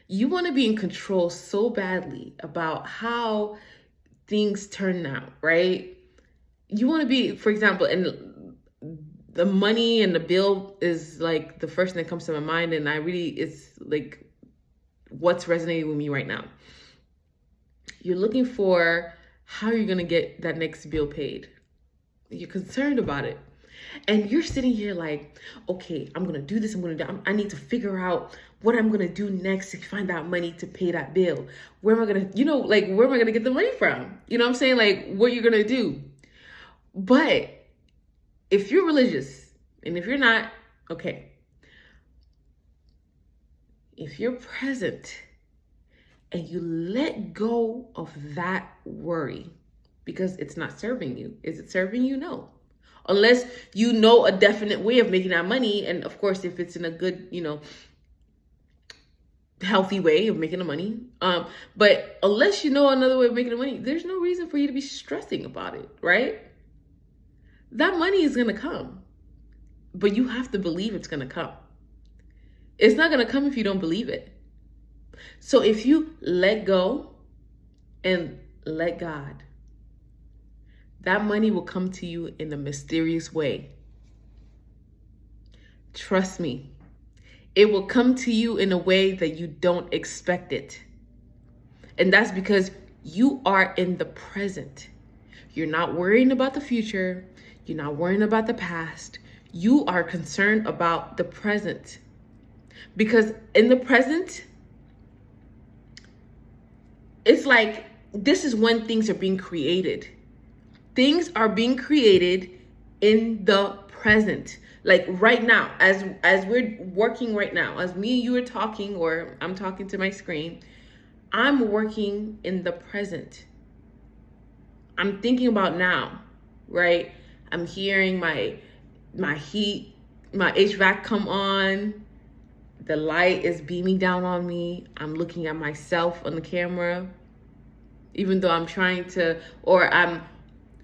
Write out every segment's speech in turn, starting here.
You want to be in control so badly about how things turn out, right? You want to be, for example, and the money and the bill is like the first thing that comes to my mind. And it's like what's resonating with me right now. You're looking for how you're going to get that next bill paid. You're concerned about it. And you're sitting here like, okay, I'm going to do this. I need to figure out what I'm going to do next to find that money to pay that bill. Where am I going to, where am I going to get the money from? You know what I'm saying? Like, what you're going to do. But if you're religious, and if you're not, okay. If you're present and you let go of that worry because it's not serving you. Is it serving you? No. Unless you know a definite way of making that money. And of course, if it's in a good, healthy way of making the money. But unless you know another way of making the money, there's no reason for you to be stressing about it, right? That money is going to come, but you have to believe it's going to come. It's not going to come if you don't believe it. So if you let go and let God, that money will come to you in a mysterious way. Trust me, it will come to you in a way that you don't expect it. And that's because you are in the present. You're not worrying about the future. You're not worrying about the past. You are concerned about the present. Because in the present, it's like this is when things are being created. Things are being created in the present. Like right now, as we're working right now, as me and you are talking, or I'm talking to my screen, I'm working in the present. I'm thinking about now, right? I'm hearing my heat, my HVAC come on. The light is beaming down on me. I'm looking at myself on the camera, even though I'm I'm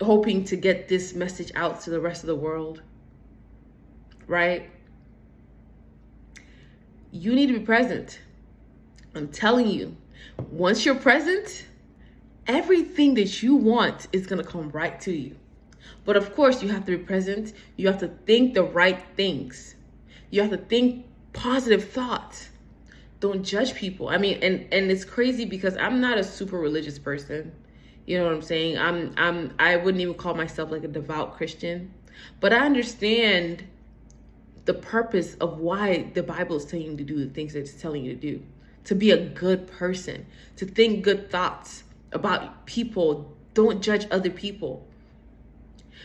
hoping to get this message out to the rest of the world, right? You need to be present. I'm telling you, once you're present, everything that you want is going to come right to you. But of course, you have to be present. You have to think the right things. You have to think positive thoughts. Don't judge people. I mean, and it's crazy because I'm not a super religious person. You know what I'm saying? I wouldn't even call myself like a devout Christian, but I understand the purpose of why the Bible is telling you to do the things that it's telling you to do. To be a good person, to think good thoughts about people. Don't judge other people.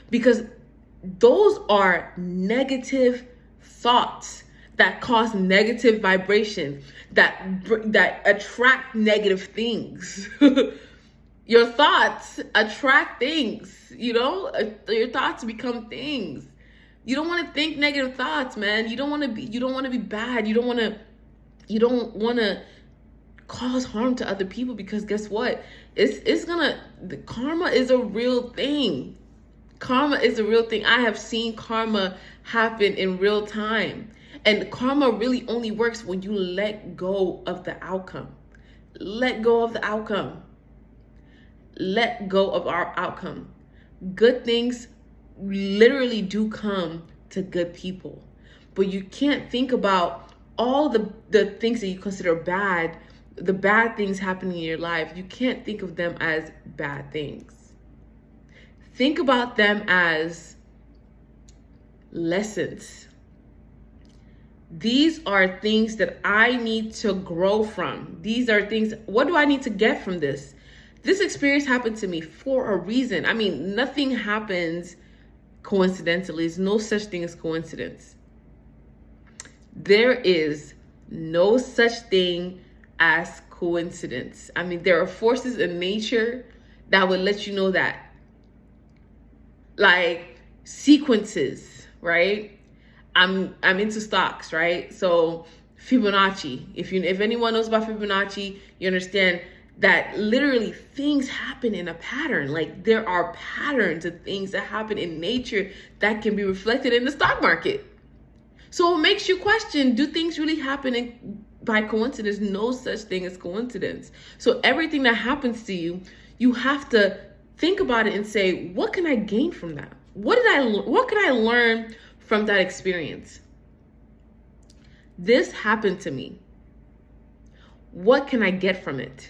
Because those are negative thoughts that cause negative vibration, that attract negative things. Your thoughts attract things, your thoughts become things. You don't want to think negative thoughts, man. You don't want to be bad. You don't want to cause harm to other people, because guess what? The karma is a real thing. Karma is a real thing. I have seen karma happen in real time. And karma really only works when you let go of the outcome. Let go of the outcome. Let go of our outcome. Good things literally do come to good people. But you can't think about all the things that you consider bad, the bad things happening in your life. You can't think of them as bad things. Think about them as lessons. These are things that I need to grow from. These are things, what do I need to get from this? This experience happened to me for a reason. I mean, nothing happens coincidentally. There's no such thing as coincidence. There is no such thing as coincidence. I mean, there are forces in nature that would let you know that. Like sequences, right? I'm into stocks, right? So Fibonacci, if anyone knows about Fibonacci, you understand that literally things happen in a pattern. Like there are patterns of things that happen in nature that can be reflected in the stock market. So it makes you question, do things really happen in by coincidence. No such thing as coincidence. So everything that happens to you, you have to think about it and say, what can I gain from that? What can I learn from that experience? This happened to me. What can I get from it?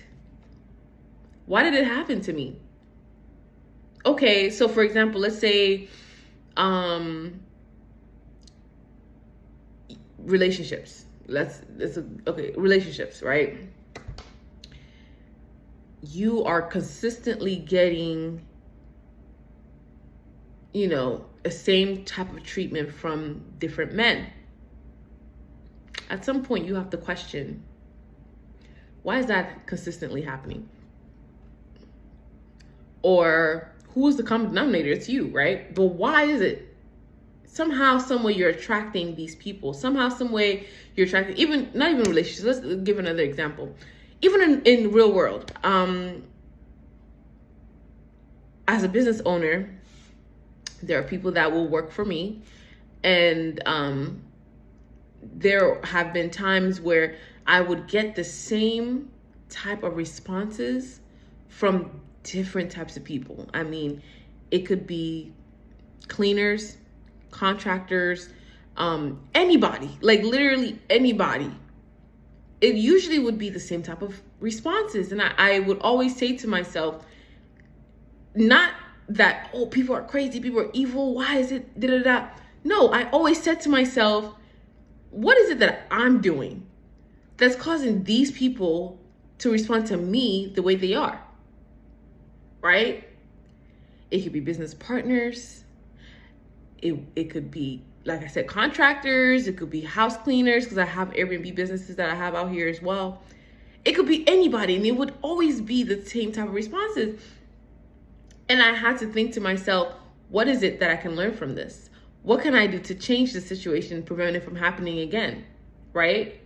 Why did it happen to me? Okay, so for example, let's say relationships. Relationships, right? You are consistently getting, a same type of treatment from different men. At some point, you have to question, why is that consistently happening? Or who is the common denominator? It's you, right? But why is it? Somehow, some way you're attracting these people. Somehow, some way you're attracting, not even relationships. Let's give another example. Even in real world, as a business owner, there are people that will work for me, and there have been times where I would get the same type of responses from different types of people. I mean, it could be cleaners, contractors, anybody, like literally anybody. It usually would be the same type of responses. And I would always say to myself, not that, oh, people are crazy, people are evil, why is it da-da-da. No, I always said to myself, what is it that I'm doing that's causing these people to respond to me the way they are? Right? It could be business partners. It could be, like I said, contractors. It could be house cleaners, because I have Airbnb businesses that I have out here as well. It could be anybody, and it would always be the same type of responses. And I had to think to myself, what is it that I can learn from this? What can I do to change the situation, prevent it from happening again? Right?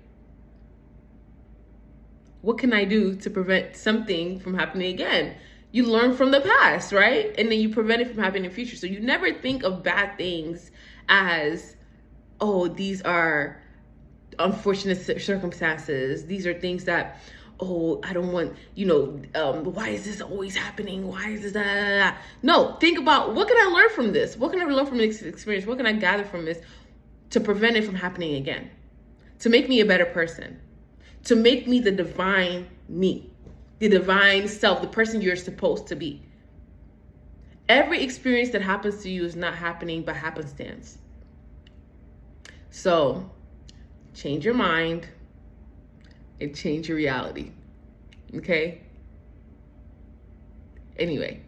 What can I do to prevent something from happening again? You learn from the past, right? And then you prevent it from happening in the future. So you never think of bad things as, oh, these are unfortunate circumstances. These are things that, oh, I don't want, why is this always happening? Why is this that? No, think about, what can I learn from this? What can I learn from this experience? What can I gather from this to prevent it from happening again? To make me a better person, to make me the divine me, the divine self, the person you're supposed to be. Every experience that happens to you is not happening by happenstance. So change your mind and change your reality. Okay? Anyway,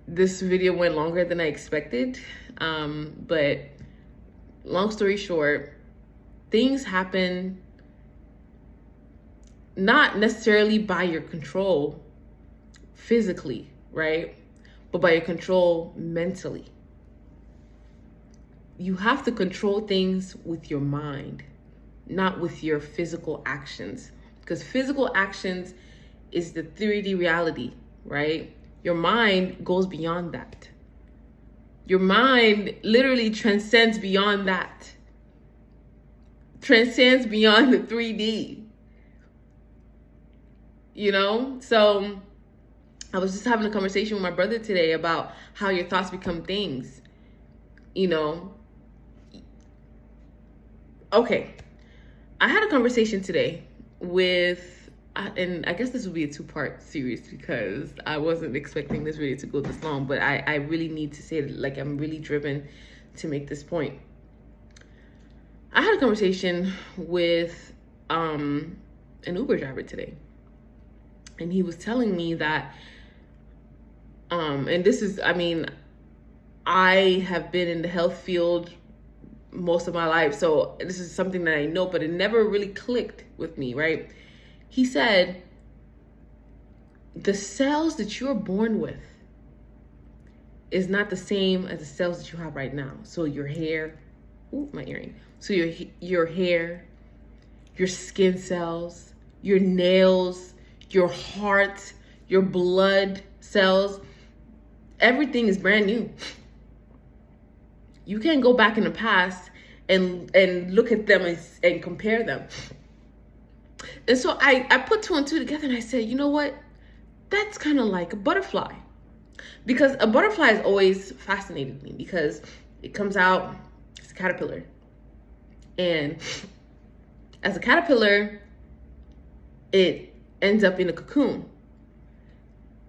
this video went longer than I expected. But long story short, things happen not necessarily by your control physically, right? But by your control mentally. You have to control things with your mind, not with your physical actions. Because physical actions is the 3D reality, right? Your mind goes beyond that. Your mind literally transcends beyond that. Transcends beyond the 3D. So I was just having a conversation with my brother today about how your thoughts become things. Okay. I had a conversation today with, and I guess this will be a 2-part series because I wasn't expecting this video to go this long, but I really need to say it, like, I'm really driven to make this point. I had a conversation with an Uber driver today. And he was telling me that, and this is, I have been in the health field most of my life. So this is something that I know, but it never really clicked with me, right? He said, the cells that you're born with is not the same as the cells that you have right now. So your hair, my earring. So your hair, your skin cells, your nails, your heart, your blood cells, everything is brand new. You can't go back in the past and look at them and compare them. And so I put two and two together and I said, you know what? That's kind of like a butterfly. Because a butterfly has always fascinated me because it comes out, it's a caterpillar. And as a caterpillar, it ends up in a cocoon.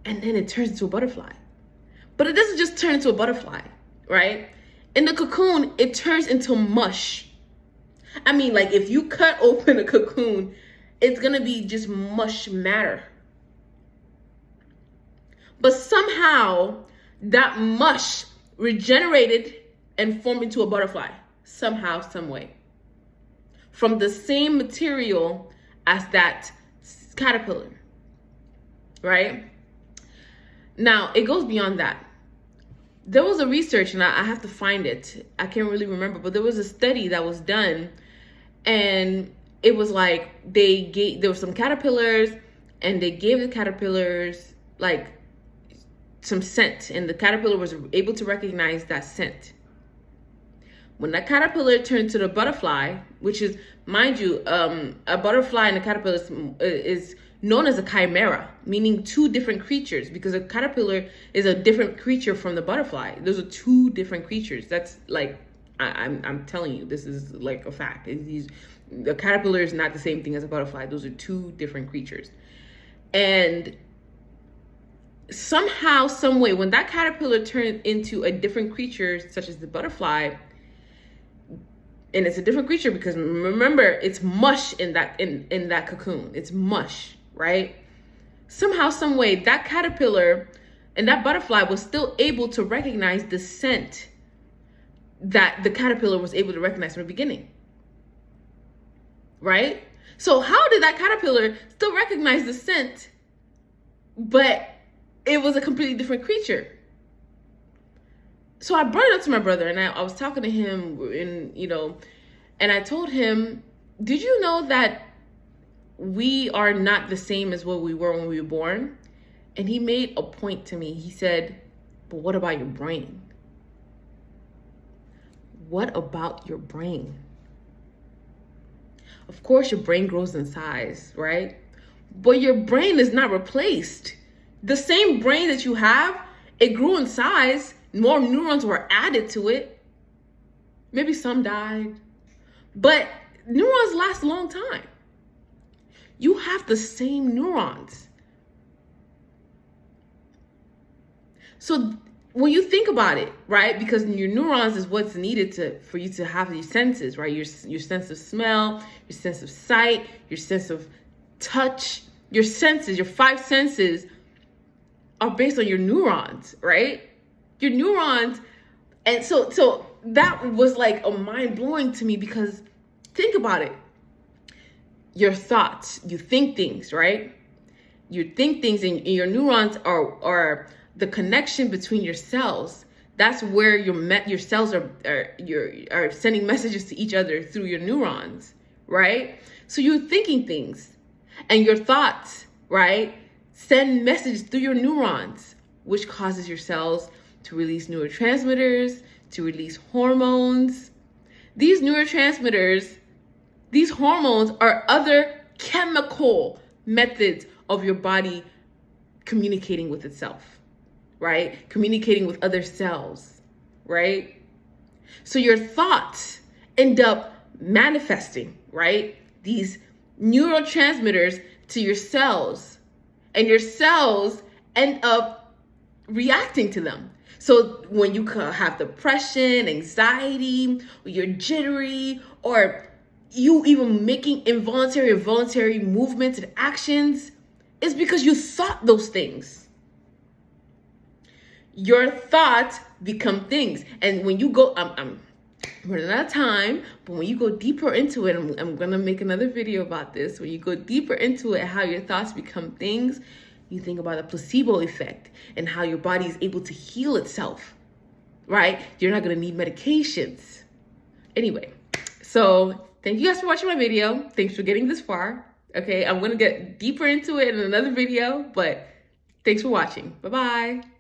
And then it turns into a butterfly. But it doesn't just turn into a butterfly, right? In the cocoon, it turns into mush. I mean, like if you cut open a cocoon, it's gonna be just mush matter. But somehow that mush regenerated and formed into a butterfly. Somehow, some way. From the same material as that caterpillar, right? Now, it goes beyond that. There was a research, and I have to find it. I can't really remember, but there was a study that was done, and it was like there were some caterpillars, and they gave the caterpillars like some scent, and the caterpillar was able to recognize that scent. When that caterpillar turned to the butterfly, which is, mind you, a butterfly and a caterpillar is known as a chimera, meaning two different creatures, because a caterpillar is a different creature from the butterfly. Those are two different creatures. That's like, I'm telling you, this is like a fact. The caterpillar is not the same thing as a butterfly. Those are two different creatures. And somehow, some way, when that caterpillar turned into a different creature, such as the butterfly, and it's a different creature because remember, it's mush in that cocoon. It's mush, right? Somehow, some way, that caterpillar and that butterfly was still able to recognize the scent that the caterpillar was able to recognize from the beginning, right? So how did that caterpillar still recognize the scent, but it was a completely different creature? So I brought it up to my brother, and I was talking to him, and I told him, did you know that we are not the same as what we were when we were born? And he made a point to me. He said, but what about your brain? What about your brain? Of course, your brain grows in size, right? But your brain is not replaced. The same brain that you have, it grew in size. More neurons were added to it. Maybe some died. But neurons last a long time. You have the same neurons. So when you think about it, right? Because your neurons is what's needed for you to have these senses, right? Your sense of smell, your sense of sight, your sense of touch, your senses, your five senses are based on your neurons, right? Your neurons. And so that was like a mind blowing to me, because think about it. Your thoughts, you think things, right? You think things, and your neurons are the connection between your cells. That's where your cells are sending messages to each other through your neurons, right? So you're thinking things, and your thoughts, right, send messages through your neurons, which causes your cells to release neurotransmitters, to release hormones. These neurotransmitters, these hormones are other chemical methods of your body communicating with itself, right? Communicating with other cells, right? So your thoughts end up manifesting, right? These neurotransmitters to your cells, and your cells end up reacting to them. So when you have depression, anxiety, or you're jittery, or you even making involuntary or voluntary movements and actions, it's because you thought those things. Your thoughts become things. And when you go, I'm running out of time, but when you go deeper into it, I'm going to make another video about this. When you go deeper into it, how your thoughts become things, you think about the placebo effect and how your body is able to heal itself, right? You're not going to need medications. Anyway, so thank you guys for watching my video. Thanks for getting this far. Okay, I'm going to get deeper into it in another video, but thanks for watching. Bye-bye.